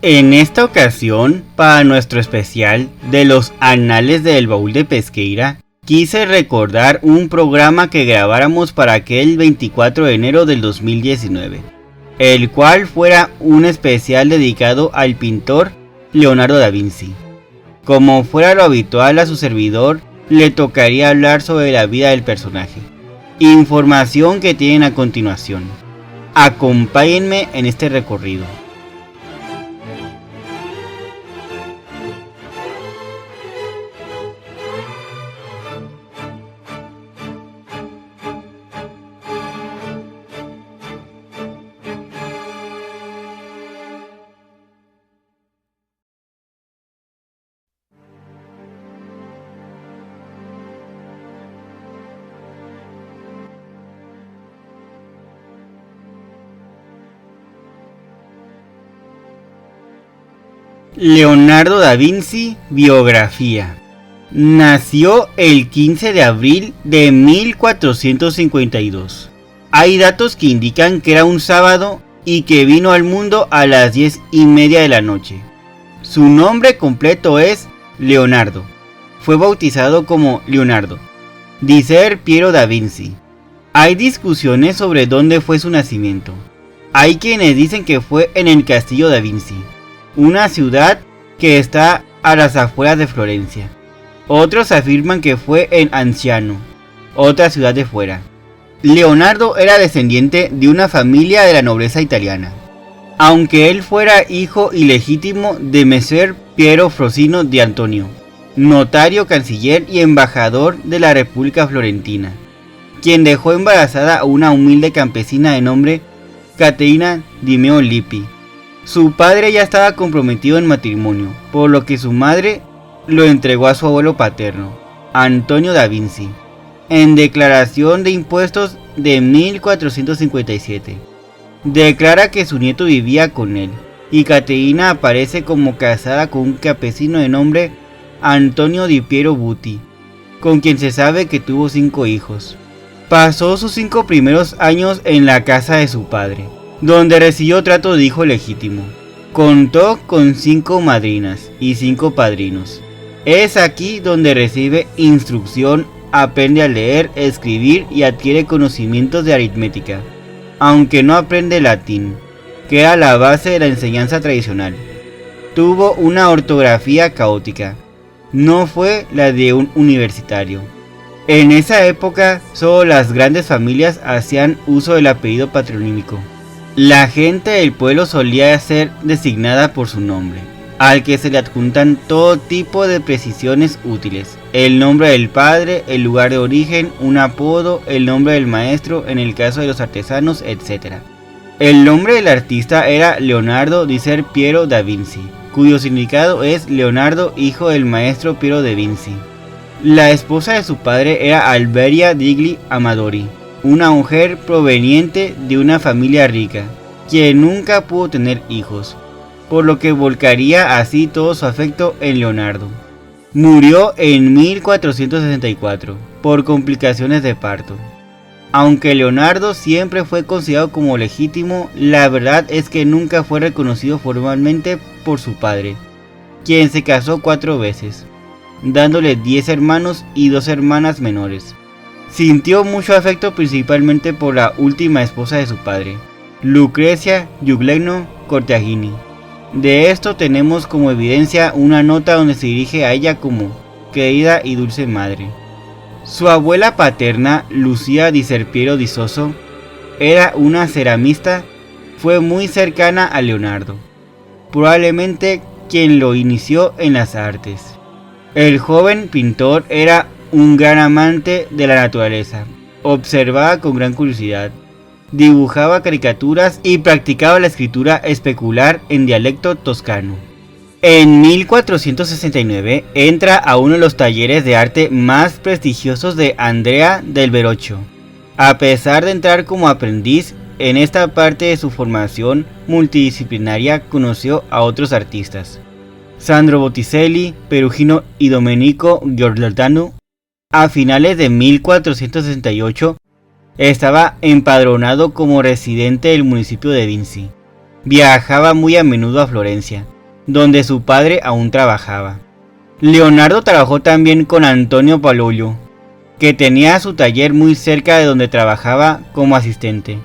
En esta ocasión, para nuestro especial de los Anales del Baúl de Pesqueira, quise recordar un programa que grabáramos para aquel 24 de enero del 2019, el cual fuera un especial dedicado al pintor Leonardo da Vinci. Como fuera lo habitual, a su servidor le tocaría hablar sobre la vida del personaje, información que tienen a continuación. Acompáñenme en este recorrido. Leonardo da Vinci, biografía. Nació el 15 de abril de 1452. Hay datos que indican que era un sábado y que vino al mundo a las 10:30 de la noche. Su nombre completo es Leonardo. Fue bautizado como Leonardo di Ser Piero da Vinci. Hay discusiones sobre dónde fue su nacimiento. Hay quienes dicen que fue en el Castillo da Vinci, una ciudad que está a las afueras de Florencia. Otros afirman que fue en Anciano, otra ciudad de fuera. Leonardo era descendiente de una familia de la nobleza italiana, aunque él fuera hijo ilegítimo de Messer Piero Frosino di Antonio, notario, canciller y embajador de la República Florentina, quien dejó embarazada a una humilde campesina de nombre Caterina di Meo Lippi. Su padre ya estaba comprometido en matrimonio, por lo que su madre lo entregó a su abuelo paterno, Antonio da Vinci, en declaración de impuestos de 1457. Declara que su nieto vivía con él, y Caterina aparece como casada con un campesino de nombre Antonio di Piero Buti, con quien se sabe que tuvo 5 hijos. Pasó sus 5 primeros años en la casa de su padre, donde recibió trato de hijo legítimo. Contó con 5 madrinas y 5 padrinos. Es aquí donde recibe instrucción, aprende a leer, escribir y adquiere conocimientos de aritmética, aunque no aprende latín, que era la base de la enseñanza tradicional. Tuvo una ortografía caótica, no fue la de un universitario. En esa época, solo las grandes familias hacían uso del apellido patronímico. La gente del pueblo solía ser designada por su nombre, al que se le adjuntan todo tipo de precisiones útiles: el nombre del padre, el lugar de origen, un apodo, el nombre del maestro en el caso de los artesanos, etc. El nombre del artista era Leonardo di Ser Piero da Vinci, cuyo significado es Leonardo, hijo del maestro Piero da Vinci. La esposa de su padre era Alberia Digli Amadori, una mujer proveniente de una familia rica, quien nunca pudo tener hijos, por lo que volcaría así todo su afecto en Leonardo. Murió en 1464 por complicaciones de parto. Aunque Leonardo siempre fue considerado como legítimo, la verdad es que nunca fue reconocido formalmente por su padre, quien se casó 4 veces, dándole 10 hermanos y 2 hermanas menores. Sintió mucho afecto principalmente por la última esposa de su padre, Lucrecia Giuliano Cortagini. De esto tenemos como evidencia una nota donde se dirige a ella como querida y dulce madre. Su abuela paterna, Lucia di Ser Piero di Soso, era una ceramista, fue muy cercana a Leonardo, probablemente quien lo inició en las artes. El joven pintor era un gran amante de la naturaleza, observaba con gran curiosidad, dibujaba caricaturas y practicaba la escritura especular en dialecto toscano. En 1469 entra a uno de los talleres de arte más prestigiosos de Andrea del Verrocchio. A pesar de entrar como aprendiz, en esta parte de su formación multidisciplinaria conoció a otros artistas: Sandro Botticelli, Perugino y Domenico Giordano. A finales de 1468 estaba empadronado como residente del municipio de Vinci. Viajaba muy a menudo a Florencia, donde su padre aún trabajaba. Leonardo trabajó también con Antonio Palollo, que tenía su taller muy cerca de donde trabajaba como asistente.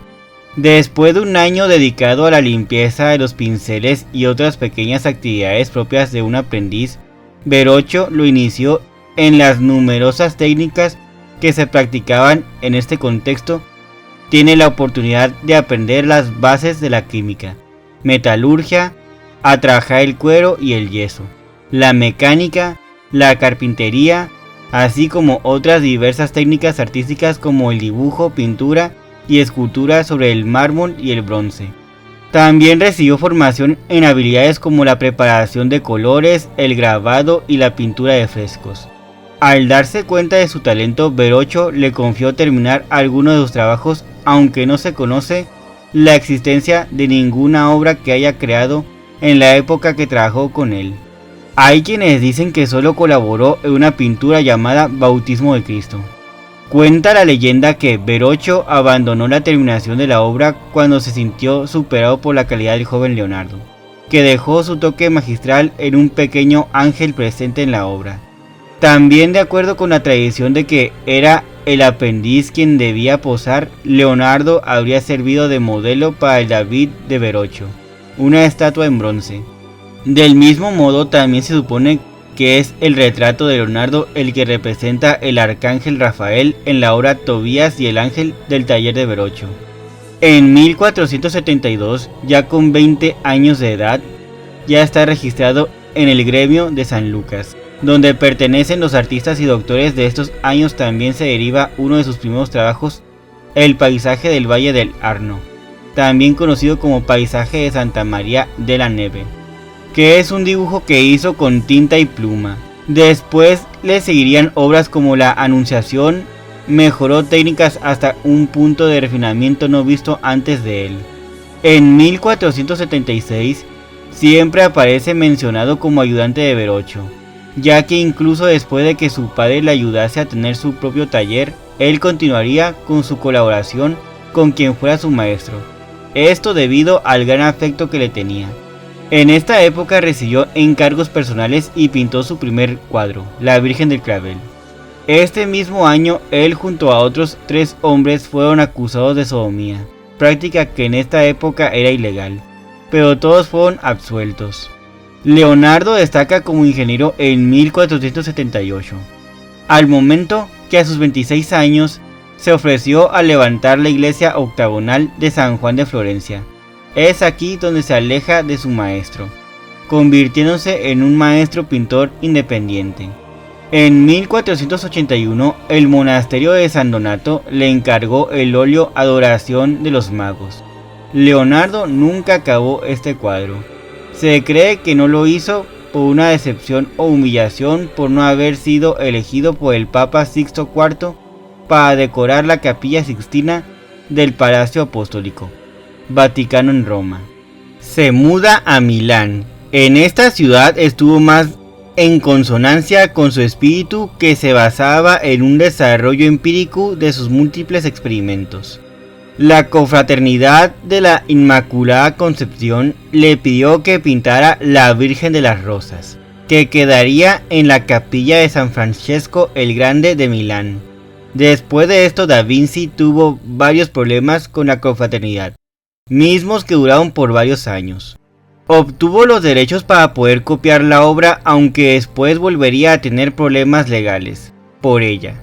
Después de un año dedicado a la limpieza de los pinceles y otras pequeñas actividades propias de un aprendiz, Verrocchio lo inició en las numerosas técnicas que se practicaban en este contexto. Tiene la oportunidad de aprender las bases de la química, metalurgia, a trabajar el cuero y el yeso, la mecánica, la carpintería, así como otras diversas técnicas artísticas como el dibujo, pintura y escultura sobre el mármol y el bronce. También recibió formación en habilidades como la preparación de colores, el grabado y la pintura de frescos. Al darse cuenta de su talento, Verrocchio le confió terminar algunos de sus trabajos, aunque no se conoce la existencia de ninguna obra que haya creado en la época que trabajó con él. Hay quienes dicen que solo colaboró en una pintura llamada Bautismo de Cristo. Cuenta la leyenda que Verrocchio abandonó la terminación de la obra cuando se sintió superado por la calidad del joven Leonardo, que dejó su toque magistral en un pequeño ángel presente en la obra. También, de acuerdo con la tradición de que era el aprendiz quien debía posar, Leonardo habría servido de modelo para el David de Verrocchio, una estatua en bronce. Del mismo modo, también se supone que es el retrato de Leonardo el que representa el arcángel Rafael en la obra Tobías y el ángel del taller de Verrocchio. En 1472, ya con 20 años de edad, ya está registrado en el gremio de San Lucas, donde pertenecen los artistas y doctores de estos años. También se deriva uno de sus primeros trabajos, el paisaje del Valle del Arno, también conocido como paisaje de Santa María de la Neve, que es un dibujo que hizo con tinta y pluma. Después le seguirían obras como la Anunciación. Mejoró técnicas hasta un punto de refinamiento no visto antes de él. En 1476 siempre aparece mencionado como ayudante de Verrocchio, ya que incluso después de que su padre le ayudase a tener su propio taller, él continuaría con su colaboración con quien fuera su maestro, esto debido al gran afecto que le tenía. En esta época recibió encargos personales y pintó su primer cuadro, La Virgen del Clavel. Este mismo año, él junto a otros 3 hombres fueron acusados de sodomía, práctica que en esta época era ilegal, pero todos fueron absueltos. Leonardo destaca como ingeniero en 1478, al momento que a sus 26 años se ofreció a levantar la iglesia octagonal de San Juan de Florencia. Es aquí donde se aleja de su maestro, convirtiéndose en un maestro pintor independiente. En 1481, el monasterio de San Donato le encargó el óleo Adoración de los Magos. Leonardo nunca acabó este cuadro. Se cree que no lo hizo por una decepción o humillación por no haber sido elegido por el Papa Sixto IV para decorar la Capilla Sixtina del Palacio Apostólico Vaticano en Roma. Se muda a Milán. En esta ciudad estuvo más en consonancia con su espíritu, que se basaba en un desarrollo empírico de sus múltiples experimentos. La Confraternidad de la Inmaculada Concepción le pidió que pintara la Virgen de las Rosas, que quedaría en la capilla de San Francesco el Grande de Milán. Después de esto, Da Vinci tuvo varios problemas con la confraternidad, mismos que duraron por varios años. Obtuvo los derechos para poder copiar la obra, aunque después volvería a tener problemas legales por ella,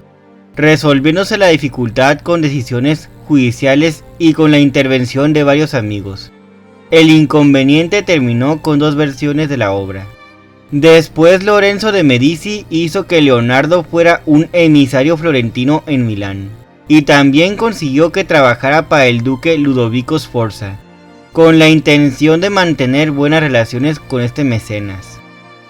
resolviéndose la dificultad con decisiones judiciales y con la intervención de varios amigos. El inconveniente terminó con 2 versiones de la obra. Después, Lorenzo de Medici hizo que Leonardo fuera un emisario florentino en Milán, y también consiguió que trabajara para el duque Ludovico Sforza, con la intención de mantener buenas relaciones con este mecenas.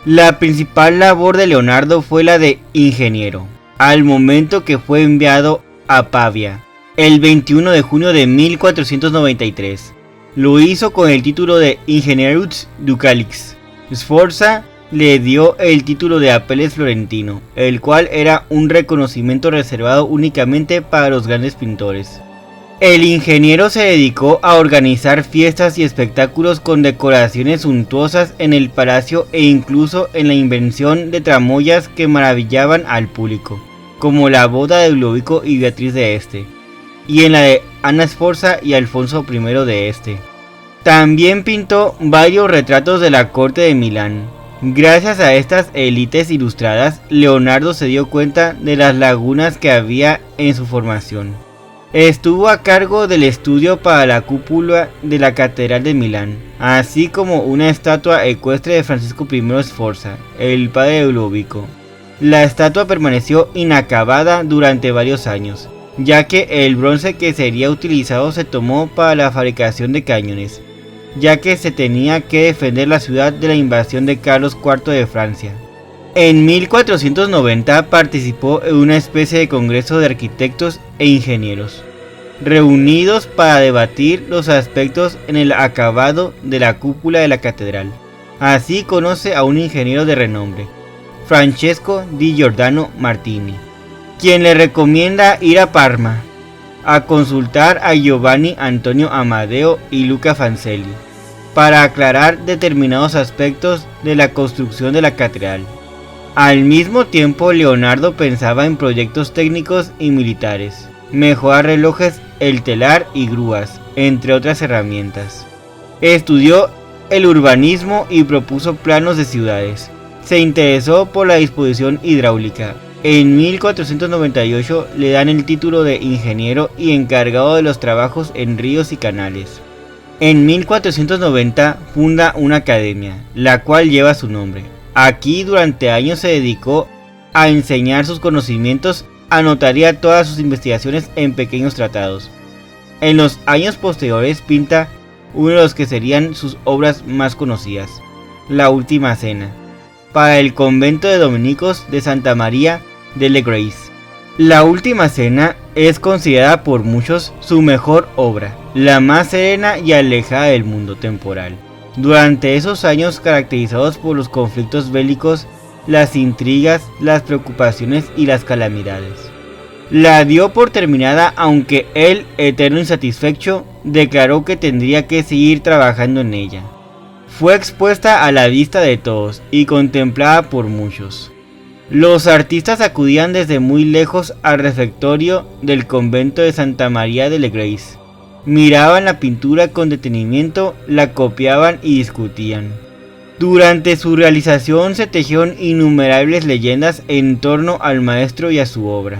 La principal labor de Leonardo fue la de ingeniero, al momento que fue enviado a Pavia, el 21 de junio de 1493. Lo hizo con el título de Ingenierius Ducalis. Sforza le dio el título de Apeles Florentino, el cual era un reconocimiento reservado únicamente para los grandes pintores. El ingeniero se dedicó a organizar fiestas y espectáculos con decoraciones suntuosas en el palacio e incluso en la invención de tramoyas que maravillaban al público, como la boda de Ludovico y Beatriz de este, y en la de Ana Sforza y Alfonso I de este. También pintó varios retratos de la corte de Milán. Gracias a estas élites ilustradas, Leonardo se dio cuenta de las lagunas que había en su formación. Estuvo a cargo del estudio para la cúpula de la Catedral de Milán, así como una estatua ecuestre de Francisco I Sforza, el padre de Ludovico. La estatua permaneció inacabada durante varios años, ya que el bronce que sería utilizado se tomó para la fabricación de cañones, ya que se tenía que defender la ciudad de la invasión de Carlos IV de Francia. En 1490 participó en una especie de congreso de arquitectos e ingenieros, reunidos para debatir los aspectos en el acabado de la cúpula de la catedral. Así conoce a un ingeniero de renombre, Francesco di Giordano Martini, quien le recomienda ir a Parma a consultar a Giovanni Antonio Amadeo y Luca Fancelli para aclarar determinados aspectos de la construcción de la catedral. Al mismo tiempo, Leonardo pensaba en proyectos técnicos y militares, mejorar relojes, el telar y grúas, entre otras herramientas. Estudió el urbanismo y propuso planos de ciudades. Se interesó por la disposición hidráulica. En 1498 le dan el título de ingeniero y encargado de los trabajos en ríos y canales. En 1490 funda una academia, la cual lleva su nombre. Aquí durante años se dedicó a enseñar sus conocimientos, anotaría todas sus investigaciones en pequeños tratados. En los años posteriores pinta uno de los que serían sus obras más conocidas, La Última Cena, para el convento de dominicos de Santa María delle Grazie. La Última Cena es considerada por muchos su mejor obra, la más serena y alejada del mundo temporal. Durante esos años caracterizados por los conflictos bélicos, las intrigas, las preocupaciones y las calamidades. La dio por terminada, aunque él, eterno insatisfecho, declaró que tendría que seguir trabajando en ella. Fue expuesta a la vista de todos y contemplada por muchos. Los artistas acudían desde muy lejos al refectorio del convento de Santa María delle Grazie. Miraban la pintura con detenimiento, la copiaban y discutían. Durante su realización se tejieron innumerables leyendas en torno al maestro y a su obra.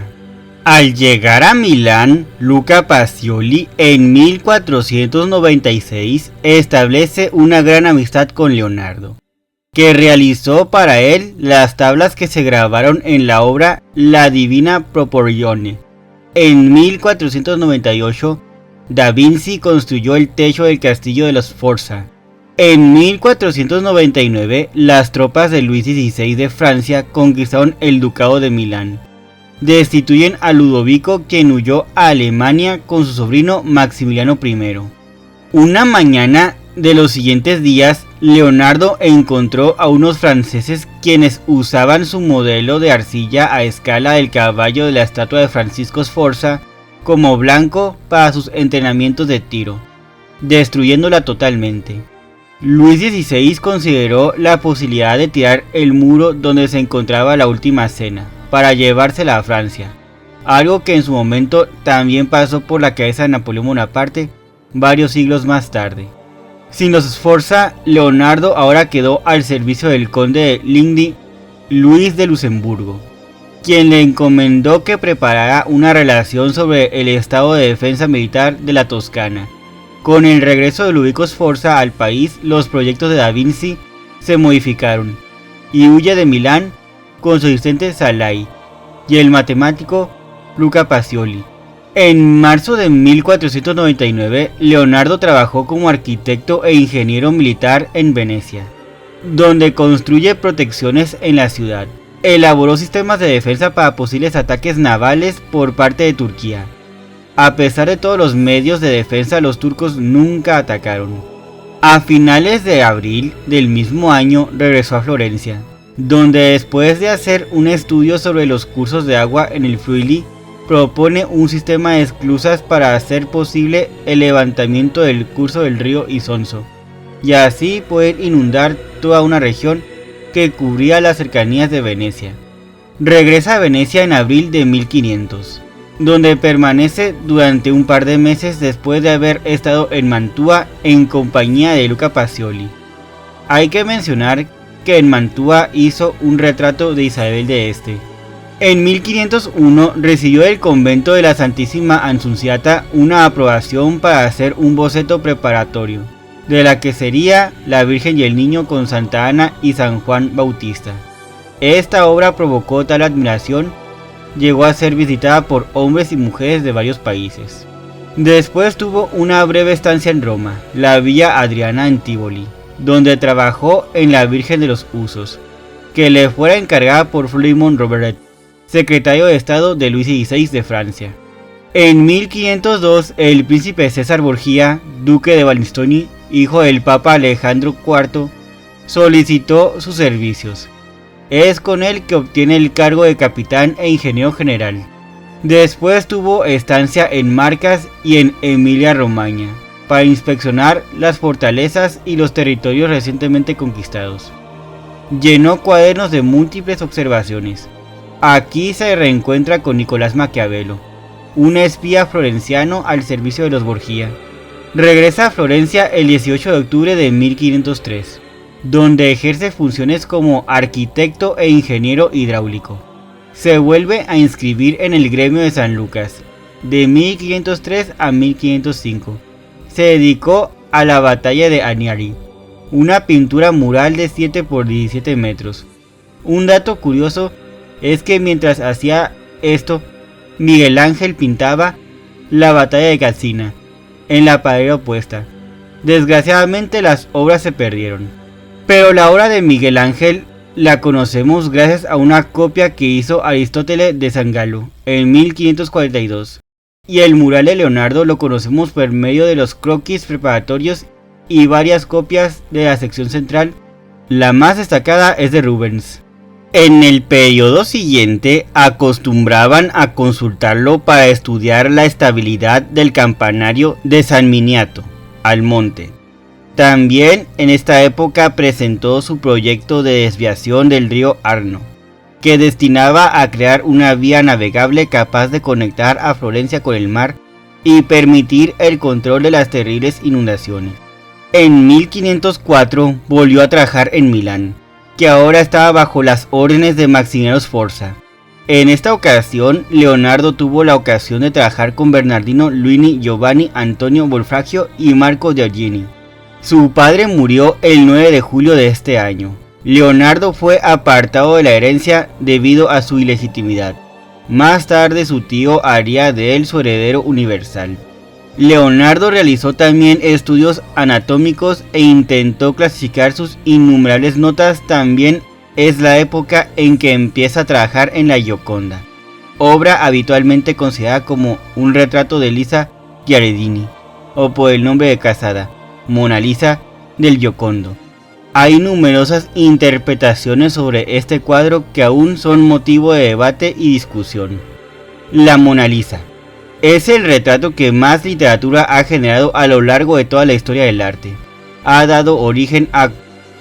Al llegar a Milán, Luca Pacioli en 1496 establece una gran amistad con Leonardo, que realizó para él las tablas que se grabaron en la obra La Divina Proporzione. En 1498, Da Vinci construyó el techo del castillo de los Sforza. En 1499, las tropas de Luis XVI de Francia conquistaron el ducado de Milán. Destituyen a Ludovico, quien huyó a Alemania con su sobrino Maximiliano I. Una mañana de los siguientes días, Leonardo encontró a unos franceses quienes usaban su modelo de arcilla a escala del caballo de la estatua de Francisco Sforza como blanco para sus entrenamientos de tiro, destruyéndola totalmente. Luis XVI consideró la posibilidad de tirar el muro donde se encontraba la Última Cena para llevársela a Francia, algo que en su momento también pasó por la cabeza de Napoleón Bonaparte varios siglos más tarde. Sin los Sforza, Leonardo ahora quedó al servicio del conde de Lindy, Luis de Luxemburgo, quien le encomendó que preparara una relación sobre el estado de defensa militar de la Toscana. Con el regreso de Ludovico Sforza al país, los proyectos de Da Vinci se modificaron y huye de Milán con su asistente Salai y el matemático Luca Pacioli. En marzo de 1499, Leonardo trabajó como arquitecto e ingeniero militar en Venecia, donde construye protecciones en la ciudad. Elaboró sistemas de defensa para posibles ataques navales por parte de Turquía. A pesar de todos los medios de defensa, los turcos nunca atacaron. A finales de abril del mismo año regresó a Florencia, donde después de hacer un estudio sobre los cursos de agua en el Friuli, propone un sistema de esclusas para hacer posible el levantamiento del curso del río Isonzo, y así poder inundar toda una región que cubría las cercanías de Venecia. Regresa a Venecia en abril de 1500, donde permanece durante un par de meses después de haber estado en Mantua en compañía de Luca Pacioli. Hay que mencionar que en Mantua hizo un retrato de Isabel de Este. En 1501 recibió del convento de la Santísima Annunciata una aprobación para hacer un boceto preparatorio, de la que sería La Virgen y el Niño con Santa Ana y San Juan Bautista. Esta obra provocó tal admiración, llegó a ser visitada por hombres y mujeres de varios países. Después tuvo una breve estancia en Roma, la Villa Adriana en Tivoli, donde trabajó en la Virgen de los Usos, que le fuera encargada por Florimond Robertet, secretario de Estado de Luis XVI de Francia. En 1502, el príncipe César Borgia, duque de Valentini, hijo del Papa Alejandro IV, solicitó sus servicios. Es con él que obtiene el cargo de capitán e ingeniero general. Después tuvo estancia en Marcas y en Emilia-Romagna, para inspeccionar las fortalezas y los territorios recientemente conquistados. Llenó cuadernos de múltiples observaciones. Aquí se reencuentra con Nicolás Maquiavelo, un espía florenciano al servicio de los Borgia. Regresa a Florencia el 18 de octubre de 1503, donde ejerce funciones como arquitecto e ingeniero hidráulico. Se vuelve a inscribir en el gremio de San Lucas. De 1503 a 1505, se dedicó a la batalla de Aniari, una pintura mural de 7 por 17 metros. Un dato curioso es que mientras hacía esto, Miguel Ángel pintaba la batalla de Cassina, en la pared opuesta. Desgraciadamente las obras se perdieron, pero la obra de Miguel Ángel la conocemos gracias a una copia que hizo Aristóteles de San Galo en 1542, y el mural de Leonardo lo conocemos por medio de los croquis preparatorios y varias copias de la sección central. La más destacada es de Rubens. En el periodo siguiente acostumbraban a consultarlo para estudiar la estabilidad del campanario de San Miniato, al monte. También en esta época presentó su proyecto de desviación del río Arno, que destinaba a crear una vía navegable capaz de conectar a Florencia con el mar y permitir el control de las terribles inundaciones. En 1504 volvió a trabajar en Milán, que ahora estaba bajo las órdenes de Maximiano Sforza. En esta ocasión, Leonardo tuvo la ocasión de trabajar con Bernardino Luini, Giovanni Antonio Wolfragio y Marco Giorgini. Su padre murió el 9 de julio de este año. Leonardo fue apartado de la herencia debido a su ilegitimidad. Más tarde su tío haría de él su heredero universal. Leonardo realizó también estudios anatómicos e intentó clasificar sus innumerables notas. También es la época en que empieza a trabajar en la Gioconda, obra habitualmente considerada como un retrato de Lisa Ghiardini, o por el nombre de casada, Mona Lisa del Giocondo. Hay numerosas interpretaciones sobre este cuadro que aún son motivo de debate y discusión. La Mona Lisa es el retrato que más literatura ha generado a lo largo de toda la historia del arte. Ha dado origen a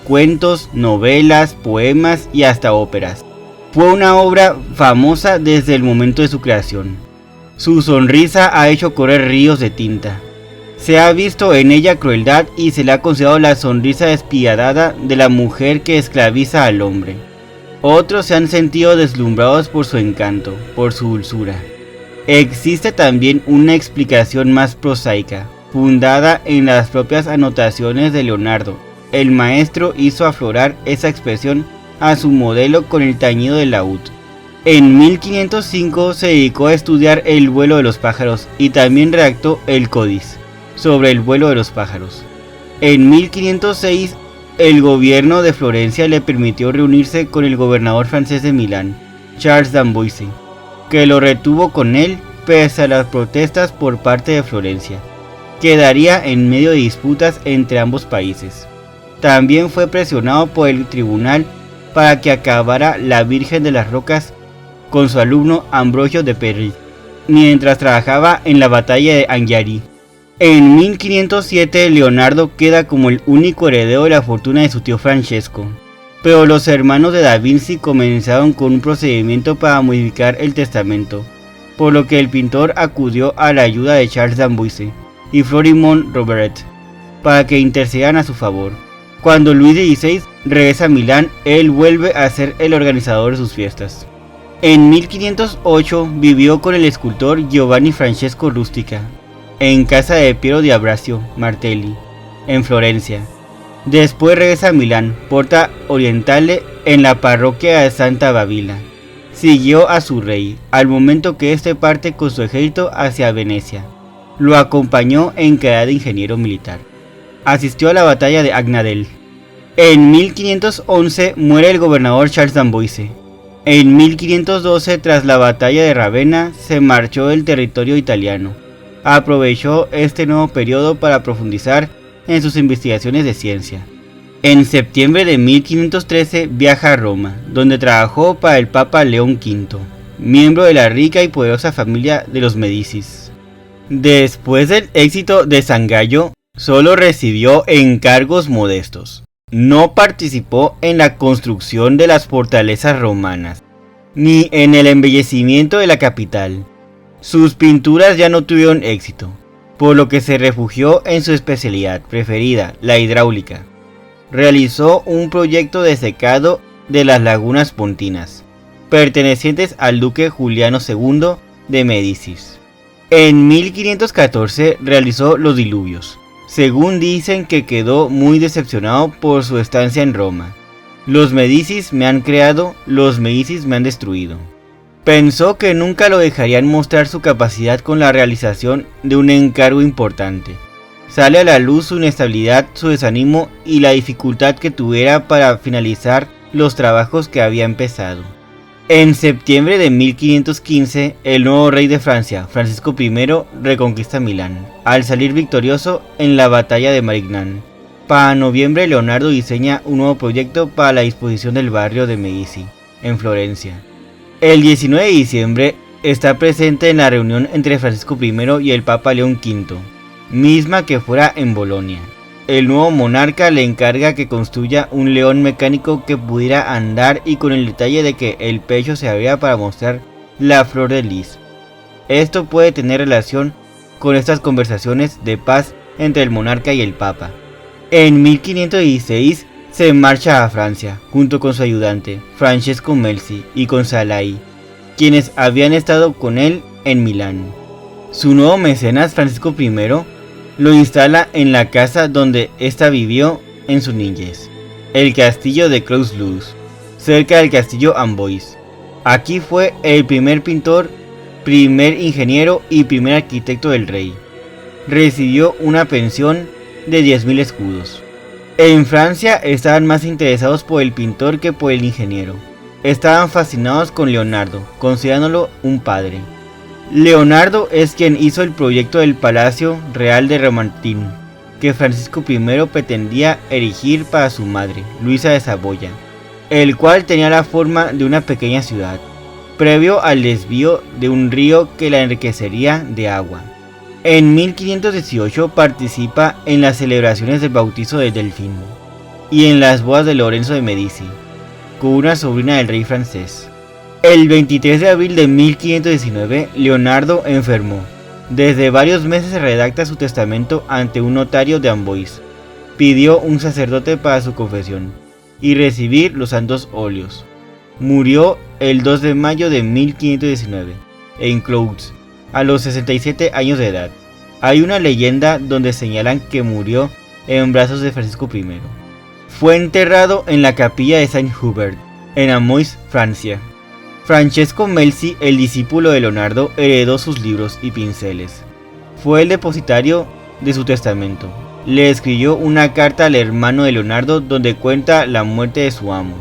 cuentos, novelas, poemas y hasta óperas. Fue una obra famosa desde el momento de su creación. Su sonrisa ha hecho correr ríos de tinta. Se ha visto en ella crueldad y se le ha considerado la sonrisa despiadada de la mujer que esclaviza al hombre. Otros se han sentido deslumbrados por su encanto, por su dulzura. Existe también una explicación más prosaica, fundada en las propias anotaciones de Leonardo. El maestro hizo aflorar esa expresión a su modelo con el tañido del laúd. En 1505 se dedicó a estudiar el vuelo de los pájaros y también redactó el Códice sobre el vuelo de los pájaros. En 1506 el gobierno de Florencia le permitió reunirse con el gobernador francés de Milán, Charles d'Amboise, que lo retuvo con él pese a las protestas por parte de Florencia. Quedaría en medio de disputas entre ambos países. También fue presionado por el tribunal para que acabara la Virgen de las Rocas con su alumno Ambrogio de Perry. mientras trabajaba en la batalla de Anghiari. En 1507 Leonardo queda como el único heredero de la fortuna de su tío Francesco, pero los hermanos de Da Vinci comenzaron con un procedimiento para modificar el testamento, por lo que el pintor acudió a la ayuda de Charles d'Amboise y Florimond Robertet para que intercedan a su favor. Cuando Luis XVI regresa a Milán, él vuelve a ser el organizador de sus fiestas. En 1508 vivió con el escultor Giovanni Francesco Rustica, en casa de Piero di Abrasio Martelli, en Florencia. Después regresa a Milán, Porta Orientale, en la parroquia de Santa Babila. Siguió a su rey, al momento que éste parte con su ejército hacia Venecia. Lo acompañó en calidad de ingeniero militar. Asistió a la batalla de Agnadel. En 1511 muere el gobernador Charles d'Amboise. En 1512, tras la batalla de Ravenna, se marchó del territorio italiano. Aprovechó este nuevo periodo para profundizar en sus investigaciones de ciencia. En septiembre de 1513 viaja a Roma, donde trabajó para el Papa León V, miembro de la rica y poderosa familia de los Medicis. Después del éxito de San Gallo, solo recibió encargos modestos. No participó en la construcción de las fortalezas romanas, ni en el embellecimiento de la capital. Sus pinturas ya no tuvieron éxito, por lo que se refugió en su especialidad preferida, la hidráulica. Realizó un proyecto de secado de las lagunas pontinas, pertenecientes al duque Juliano II de Médicis. En 1514 realizó los diluvios. Según dicen que quedó muy decepcionado por su estancia en Roma. Los Medicis me han creado, los Medicis me han destruido. Pensó que nunca lo dejarían mostrar su capacidad con la realización de un encargo importante. Sale a la luz su inestabilidad, su desánimo y la dificultad que tuviera para finalizar los trabajos que había empezado. En septiembre de 1515, el nuevo rey de Francia, Francisco I, reconquista Milán, al salir victorioso en la batalla de Marignan. Para noviembre, Leonardo diseña un nuevo proyecto para la disposición del barrio de Medici, en Florencia. El 19 de diciembre está presente en la reunión entre Francisco I y el Papa León V, misma que fuera en Bolonia. El nuevo monarca le encarga que construya un león mecánico que pudiera andar y con el detalle de que el pecho se abría para mostrar la flor de lis. Esto puede tener relación con estas conversaciones de paz entre el monarca y el papa. En 1516 se marcha a Francia junto con su ayudante Francesco Melzi y con Salai, quienes habían estado con él en Milán. Su nuevo mecenas Francisco I lo instala en la casa donde ésta vivió en su niñez, el castillo de Creuse-Luz, cerca del castillo Amboise. Aquí fue el primer pintor, primer ingeniero y primer arquitecto del rey. Recibió una pensión de 10.000 escudos. En Francia estaban más interesados por el pintor que por el ingeniero. Estaban fascinados con Leonardo, considerándolo un padre. Leonardo es quien hizo el proyecto del Palacio Real de Romantin, que Francisco I pretendía erigir para su madre, Luisa de Saboya, el cual tenía la forma de una pequeña ciudad, previo al desvío de un río que la enriquecería de agua. En 1518 participa en las celebraciones del bautizo de Delfín y en las bodas de Lorenzo de Medici, con una sobrina del rey francés. El 23 de abril de 1519, Leonardo enfermó. Desde varios meses redacta su testamento ante un notario de Amboise. Pidió un sacerdote para su confesión y recibir los santos óleos. Murió el 2 de mayo de 1519 en Clouds, a los 67 años de edad. Hay una leyenda donde señalan que murió en brazos de Francisco I. Fue enterrado en la capilla de Saint-Hubert, en Amboise, Francia. Francesco Melzi, el discípulo de Leonardo, heredó sus libros y pinceles. Fue el depositario de su testamento. Le escribió una carta al hermano de Leonardo donde cuenta la muerte de su amo.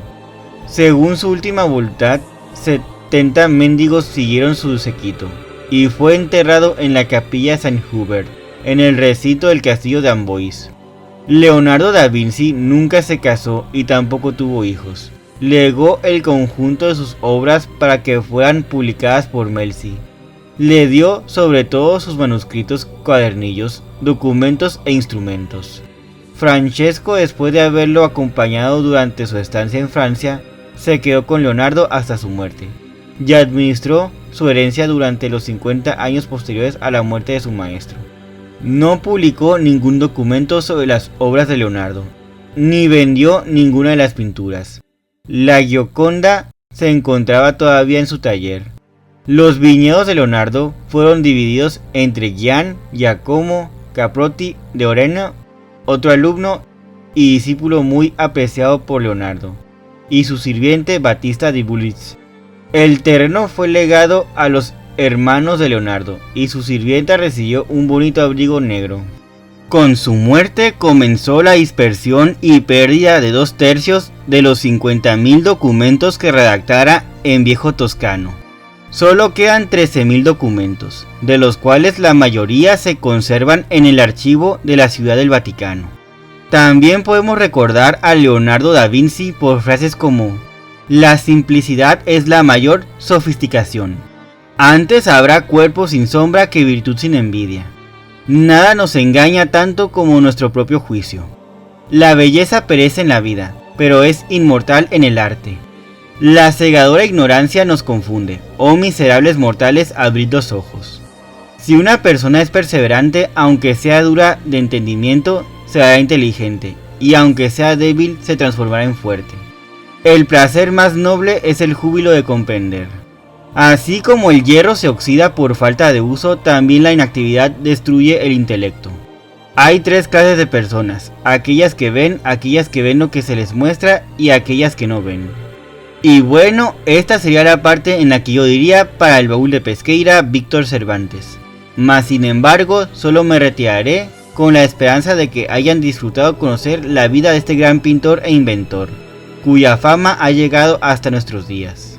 Según su última voluntad, 70 mendigos siguieron su séquito, y fue enterrado en la capilla Saint-Hubert, en el recinto del castillo de Amboise. Leonardo da Vinci nunca se casó y tampoco tuvo hijos. Legó el conjunto de sus obras para que fueran publicadas por Melzi. le dio sobre todo sus manuscritos, cuadernillos, documentos e instrumentos. Francesco, después de haberlo acompañado durante su estancia en Francia, se quedó con Leonardo hasta su muerte, y administró su herencia durante los 50 años posteriores a la muerte de su maestro. No publicó ningún documento sobre las obras de Leonardo, ni vendió ninguna de las pinturas. La Gioconda se encontraba todavía en su taller. Los viñedos de Leonardo fueron divididos entre Gian Giacomo Caprotti de Oreno, otro alumno y discípulo muy apreciado por Leonardo, y su sirviente Battista di Bullis. El terreno fue legado a los hermanos de Leonardo, y su sirvienta recibió un bonito abrigo negro. Con su muerte comenzó la dispersión y pérdida de 2/3 de los 50.000 documentos que redactara en viejo toscano. Solo quedan 13.000 documentos, de los cuales la mayoría se conservan en el archivo de la Ciudad del Vaticano. También podemos recordar a Leonardo da Vinci por frases como: la simplicidad es la mayor sofisticación. Antes habrá cuerpo sin sombra que virtud sin envidia. Nada nos engaña tanto como nuestro propio juicio. La belleza perece en la vida, pero es inmortal en el arte. La cegadora ignorancia nos confunde. Oh miserables mortales, abrid los ojos. Si una persona es perseverante, aunque sea dura de entendimiento, se hará inteligente, y aunque sea débil, se transformará en fuerte. El placer más noble es el júbilo de comprender. Así como el hierro se oxida por falta de uso, también la inactividad destruye el intelecto. Hay 3 clases de personas: aquellas que ven lo que se les muestra, y aquellas que no ven. Y bueno, esta sería la parte en la que yo diría para el baúl de Pesqueira, Víctor Cervantes. Mas sin embargo, solo me retiraré con la esperanza de que hayan disfrutado conocer la vida de este gran pintor e inventor, cuya fama ha llegado hasta nuestros días.